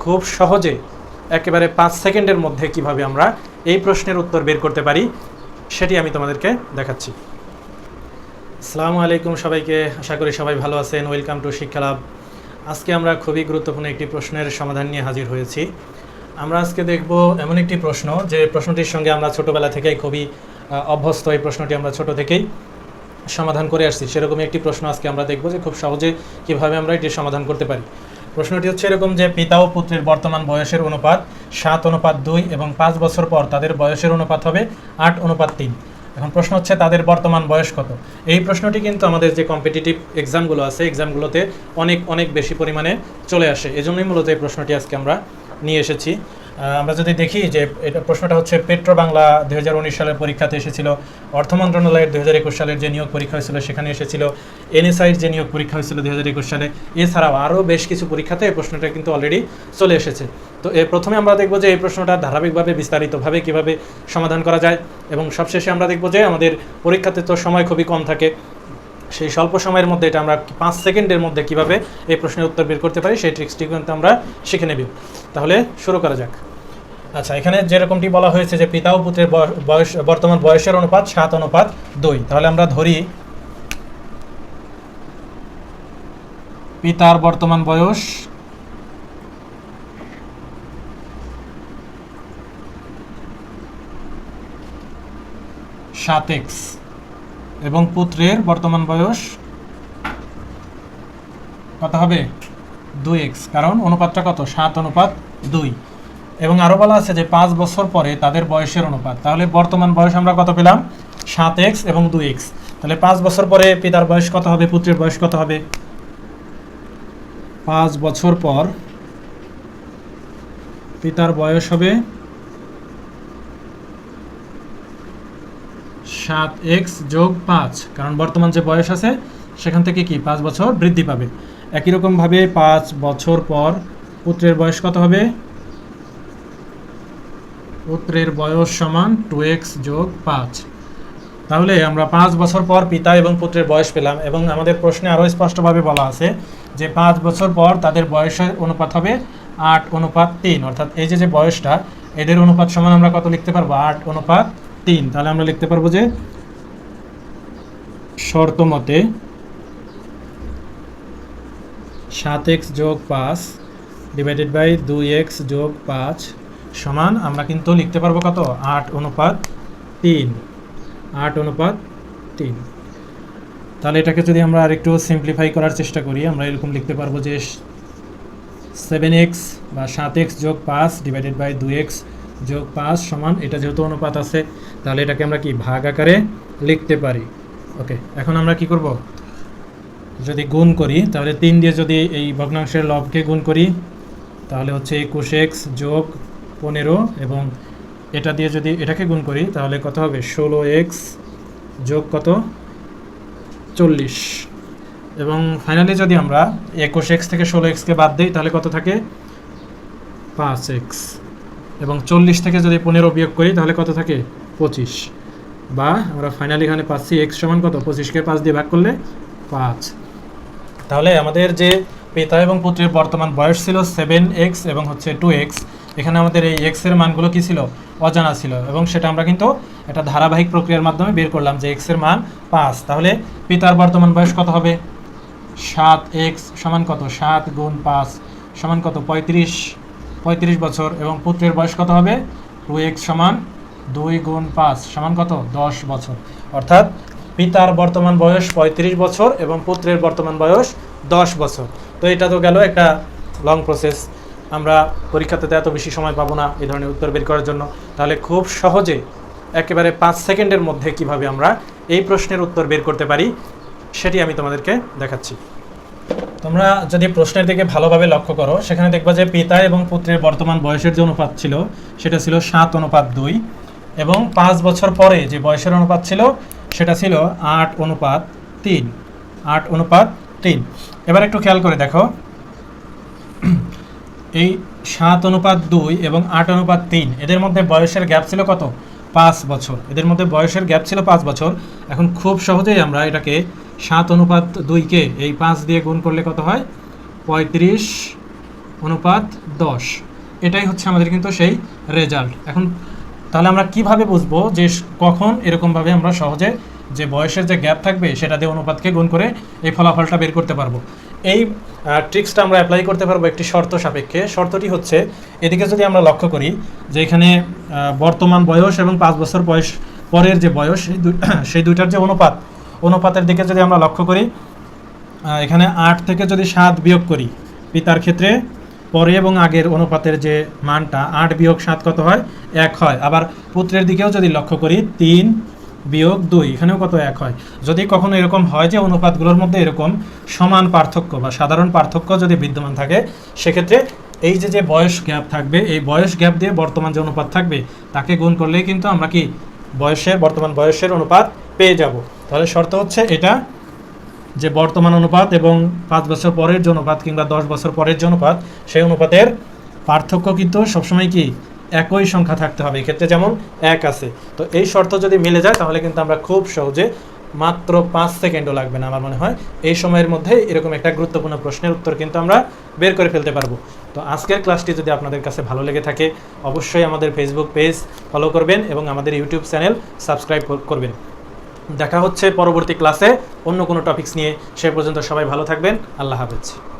খুব সহজে একেবারে 5 সেকেন্ডের মধ্যে কিভাবে আমরা এই প্রশ্নের উত্তর বের করতে পারি সেটি আমি তোমাদেরকে দেখাচ্ছি। আসসালামু আলাইকুম সবাইকে, আশা করি সবাই ভালো আছেন। ওয়েলকাম টু শিক্ষা লাভ। আজকে আমরা খুবই গুরুত্বপূর্ণ একটি প্রশ্নের সমাধান নিয়ে হাজির হয়েছি। আমরা আজকে দেখব এমন একটি প্রশ্ন যে প্রশ্নটির সঙ্গে আমরা ছোটোবেলা থেকেই খুবই অভ্যস্ত। এই প্রশ্নটি আমরা ছোট থেকেই সমাধান করে আসছি। সেরকমই একটি প্রশ্ন আজকে আমরা দেখব যে খুব সহজে কীভাবে আমরা এটি সমাধান করতে পারি। প্রশ্নটি হচ্ছে এরকম যে পিতা ও পুত্রের বর্তমান বয়সের অনুপাত 7:2 এবং 5 বছর পর তাদের বয়সের অনুপাত হবে 8:3। এখন প্রশ্ন হচ্ছে তাদের বর্তমান বয়স কত। এই প্রশ্নটি কিন্তু আমাদের যে কম্পিটিটিভ এক্সামগুলো আছে এক্সামগুলোতে অনেক বেশি পরিমাণে চলে আসে। এজন্যই মূলত এই প্রশ্নটি আজকে আমরা নিয়ে এসেছি। আমরা যদি দেখি যে এটা প্রশ্নটা হচ্ছে পেট্রো বাংলা 2019 সালের পরীক্ষাতে এসেছিল, অর্থ মন্ত্রণালয়ের 2021 সালের যে নিয়োগ পরীক্ষা হয়েছিল সেখানে এসেছিল, এনএসআইয়ের যে নিয়োগ পরীক্ষা হয়েছিল 2021 সালে, এছাড়াও আরও বেশ কিছু পরীক্ষাতে এই প্রশ্নটা কিন্তু অলরেডি চলে এসেছে। তো প্রথমে আমরা দেখব যে এই প্রশ্নটা ধারাবাহিকভাবে বিস্তারিতভাবে কীভাবে সমাধান করা যায়, এবং সবশেষে আমরা দেখব যে আমাদের পরীক্ষাতে তো সময় খুবই কম থাকে, সেই স্বল্প সময়ের মধ্যে এটা আমরা 5 সেকেন্ডের মধ্যে কিভাবে এই প্রশ্নের উত্তর বের করতে পারি সেই ট্রিক্সটি কিন্তু আমরা শিখে নেব। তাহলে শুরু করা যাক। আচ্ছা, এখানে যেরকমটি বলা হয়েছে যে পিতা ও পুত্রের বর্তমান বয়সের অনুপাত 7:2। তাহলে আমরা ধরি পিতার বর্তমান বয়স 7x এবং পুত্রের বর্তমান বয়স কত হবে 2x, কারণ অনুপাতটা কত 7:2। এবং আরও বলা আছে যে 5 বছর পরে তাদের বয়সের অনুপাত। তাহলে বর্তমান বয়স আমরা কত পেলাম 7x এবং 2x। তাহলে 5 বছর পরে পিতার বয়স কত হবে, পুত্রের বয়স কত হবে। 5 বছর পর পিতার বয়স হবে 7x যোগ 5, কারণ বর্তমান যে বয়স আছে সেখান থেকে কি 5 বছর বৃদ্ধি পাবে। একই রকমভাবে 5 বছর পর পুত্রের বয়স কত হবে, পুত্রের বয়স সমান 2x যোগ 5। তাহলে আমরা 5 বছর পর পিতা এবং পুত্রের বয়স পেলাম, এবং আমাদের প্রশ্নে আরও স্পষ্টভাবে বলা আছে যে 5 বছর পর তাদের বয়সের অনুপাত হবে 8:3। অর্থাৎ এই যে বয়সটা এদের অনুপাত সমান আমরা কত লিখতে পারবো 8:3। তাহলে আমরা লিখতে পারবো যে শর্ত মতে 7x যোগ 5 ডিভাইডেড বাই 2x যোগ 5 সমান আমরা কিন্তু লিখতে পারবো কত 8:3। 8:3। তাহলে এটাকে যদি আমরা আরেকটু সিম্পলিফাই করার চেষ্টা করি আমরা এরকম লিখতে পারবো যে 7x বা 7x যোগ 5 ডিভাইডেড বাই 2x যোগ 5 সমান, এটা যেহেতু অনুপাত আছে তাহলে এটাকে আমরা কি ভাগ আকারে লিখতে পারি। ওকে, এখন আমরা কি করব, যদি গুণ করি তাহলে 3 দিয়ে যদি এই ভগ্নাংশের লবকে গুণ করি তাহলে হচ্ছে 21x যোগ 15, এবং এটা দিয়ে যদি এটাকে গুণ করি তাহলে কত হবে 16x যোগ কত 40, এবং ফাইনালি যদি আমরা 21x থেকে 16xকে বাদ দিই তাহলে কত থাকে 5x, এবং 40 থেকে যদি 15 বিয়োগ করি তাহলে কত থাকে 25, বা আমরা ফাইনালি এখানে পাচ্ছি x সমান কত 25কে 5 দিয়ে ভাগ করলে 5। তাহলে আমাদের যে পিতা এবং পুত্রের বর্তমান বয়স ছিল 7x এবং হচ্ছে 2x, এখানে আমাদের এই x এর মানগুলো কি ছিল অজানা ছিল, এবং সেটা আমরা কিন্তু একটা ধারাবাহিক প্রক্রিয়ার মাধ্যমে বের করলাম যে x এর মান 5। তাহলে পিতার বর্তমান বয়স কত হবে 7x সমান কত 7 গুণ 5 সমান কত 35 বছর, এবং পুত্রের বয়স কত হবে 2x সমান 2 গুণ 5 সমান কত 10 বছর। অর্থাৎ পিতার বর্তমান বয়স 35 বছর এবং পুত্রের বর্তমান বয়স 10 বছর। তো এটা তো গেল একটা লং প্রসেস, আমরা পরীক্ষাতে এত বেশি সময় পাবো না এই ধরনের উত্তর বের করার জন্য। তাহলে খুব সহজে একেবারে 5 সেকেন্ডের মধ্যে কিভাবে আমরা এই প্রশ্নের উত্তর বের করতে পারি সেটি আমি তোমাদেরকে দেখাচ্ছি। তোমরা যদি প্রশ্নের দিকে ভালোভাবে লক্ষ্য করো সেখানে দেখবা যে পিতা এবং পুত্রের বর্তমান বয়সের যে অনুপাত ছিল সেটা ছিল 7:2, এবং 5 বছর পরে যে বয়সের অনুপাত ছিল সেটা ছিল 8:3। 8:3। এবার একটু খেয়াল করে দেখো, এই 7:2 এবং 8:3 এদের মধ্যে বয়সের গ্যাপ ছিল কত 5 বছর। এদের মধ্যে বয়সের গ্যাপ ছিল 5 বছর। এখন খুব সহজেই আমরা এটাকে 7:2কে এই 5 দিয়ে গুণ করলে কত হয় 35 অনুপাত 10। এটাই হচ্ছে আমাদের কিন্তু সেই রেজাল্ট। এখন তাহলে আমরা কিভাবে বুঝবো যে কখন এরকমভাবে আমরা সহজে যে বয়সের যে গ্যাপ থাকবে সেটা দিয়ে অনুপাতকে গুণ করে এই ফলাফলটা বের করতে পারবো? এই ট্রিক্সটা আমরা অ্যাপ্লাই করতে পারবো একটি শর্ত সাপেক্ষে। শর্তটি হচ্ছে, এদিকে যদি আমরা লক্ষ্য করি যে এখানে বর্তমান বয়স এবং 5 বছর বয়স পরের যে বয়স সেই দুইটার যে অনুপাতের দিকে যদি আমরা লক্ষ্য করি, এখানে 8 থেকে যদি 7 বিয়োগ করি পিতার ক্ষেত্রে, পরে এবং আগের অনুপাতের যে মানটা 8 বিয়োগ 7 কত হয়? 1 হয়। আবার পুত্রের দিকেও যদি লক্ষ্য করি 3 বিয়োগ 2, এখানেও কত? 1 হয়। যদি কখনো এরকম হয় যে অনুপাতগুলোর মধ্যে এরকম সমান পার্থক্য বা সাধারণ পার্থক্য যদি বিদ্যমান থাকে, সেক্ষেত্রে এই যে বয়স গ্যাপ থাকবে, এই বয়স গ্যাপ দিয়ে বর্তমান যে অনুপাত থাকবে তাকে গুণ করলেই কিন্তু আমরা কি বর্তমান বয়সের অনুপাত পেয়ে যাব। তাহলে শর্ত হচ্ছে এটা, যে বর্তমান অনুপাত এবং 5 বছর পরের যে অনুপাত কিংবা 10 বছর পরের যে অনুপাত, সেই অনুপাতের পার্থক্য কিন্তু সবসময় কি একই সংখ্যা থাকতে হবে। এক্ষেত্রে যেমন 1 আছে। তো এই শর্ত যদি মিলে যায় তাহলে কিন্তু আমরা খুব সহজে, মাত্র 5 সেকেন্ডও লাগবে না আমার মনে হয়, এই সময়ের মধ্যে এরকম একটা গুরুত্বপূর্ণ প্রশ্নের উত্তর কিন্তু আমরা বের করে ফেলতে পারবো। তো আজকের ক্লাসটি যদি আপনাদের কাছে ভালো লেগে থাকে, অবশ্যই আমাদের ফেসবুক পেজ ফলো করবেন এবং আমাদের ইউটিউব চ্যানেল সাবস্ক্রাইব করবেন। দেখা হচ্ছে পরবর্তী ক্লাসে অন্য কোনো টপিকস নিয়ে। সে পর্যন্ত সবাই ভালো থাকবেন। আল্লাহ হাফেজ।